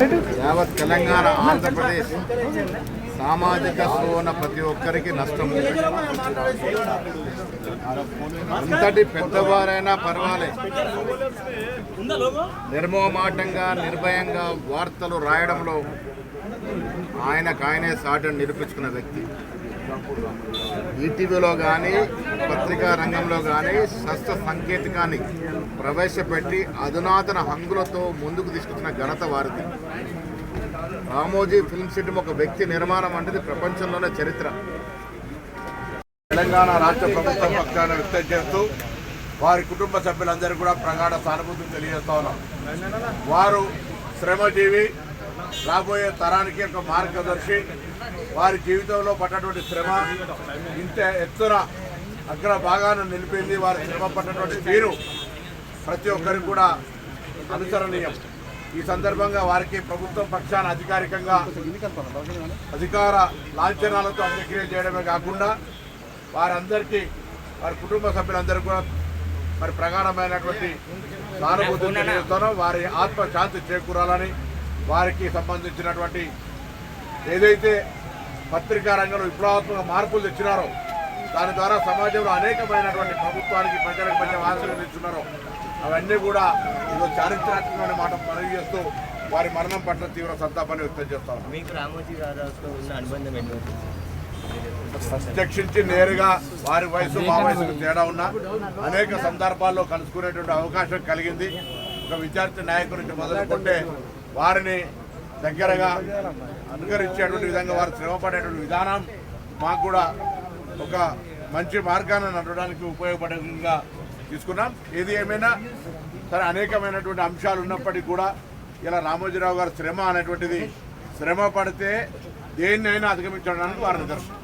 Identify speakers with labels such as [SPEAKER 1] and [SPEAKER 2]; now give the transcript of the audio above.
[SPEAKER 1] యావత్ తెలంగాణ ఆంధ్రప్రదేశ్ సామాజిక స్పృహ ప్రతి ఒక్కరికి నష్టం. అంతటి పెద్దవారైనా పర్వాలేదు, నిర్మోహమాటంగా నిర్భయంగా వార్తలు రాయడంలో ఆయనకాయనే సాటిని నిరూపించుకున్న వ్యక్తి. ఈటీవీలో కానీ పత్రికా రంగంలో కానీ శస్త్ర సంకేతికాన్ని ప్రవేశపెట్టి అధునాతన హంగులతో ముందుకు తీసుకొచ్చిన ఘనత వారిది. రామోజీ ఫిల్మ్ సిటీ ఒక వ్యక్తి నిర్మాణం అంటే ప్రపంచంలోనే చరిత్ర. తెలంగాణ రాష్ట్ర ప్రభుత్వం పక్షాన వ్యక్తం చేస్తూ వారి కుటుంబ సభ్యులందరూ కూడా ప్రగాఢ సానుభూతిని తెలియజేస్తా ఉన్నాం. వారు శ్రమజీవి, రాబోయే తరానికి ఒక మార్గదర్శి. వారి జీవితంలో పడ్డటువంటి శ్రమ ఇంత ఎత్తున అగ్ర భాగాన్ని నిలిపింది. వారి శ్రమ పడ్డటువంటి తీరు ప్రతి ఒక్కరికి కూడా అనుసరణీయం. ఈ సందర్భంగా వారికి ప్రభుత్వం పక్షాన అధికారికంగా అధికార లాంఛనాలతో అంత్యక్రియ చేయడమే కాకుండా వారందరికీ వారి కుటుంబ సభ్యులందరూ కూడా మరి ప్రగాఢమైనటువంటి సానుభూతిని తెలియజేస్తానో వారి ఆత్మశాంతి చేకూరాలని, వారికి సంబంధించినటువంటి ఏదైతే పత్రికా రంగంలో విప్లవాత్మక మార్పులు తెచ్చినారో దాని ద్వారా సమాజంలో అనేకమైనటువంటి ప్రభుత్వానికి ప్రజలకు మధ్య ఆశలు తెచ్చున్నారో అవన్నీ కూడా ఈరోజు చారిత్రాత్మకమైన మాట మనవి చేస్తూ వారి మరణం పట్ల తీవ్ర సంతాపాన్ని వ్యక్తం చేస్తాం.
[SPEAKER 2] మీకు రామోజీ గారితో ఉన్న అనుబంధం ఏంటి?
[SPEAKER 1] ప్రత్యక్షించి నేరుగా వారి వయసు మా వయసుకు తేడా ఉన్నా అనేక సందర్భాల్లో కలుసుకునేటువంటి అవకాశం కలిగింది. ఒక విద్యార్థి నాయకుడి నుంచి మొదలుకుంటే వారిని దగ్గరగా అనుకరించేటువంటి విధంగా వారు శ్రమపడేటువంటి విధానం మాకు కూడా ఒక మంచి మార్గాన్ని నడవడానికి ఉపయోగపడేందుగా తీసుకున్నాం. ఏది ఏమైనా సరే అనేకమైనటువంటి అంశాలు ఉన్నప్పటికీ కూడా ఇలా రామోజీరావు గారు శ్రమ అనేటువంటిది శ్రమ పడితే దేన్నైనా అధిగమించడానికి వారు నిదర్శనం.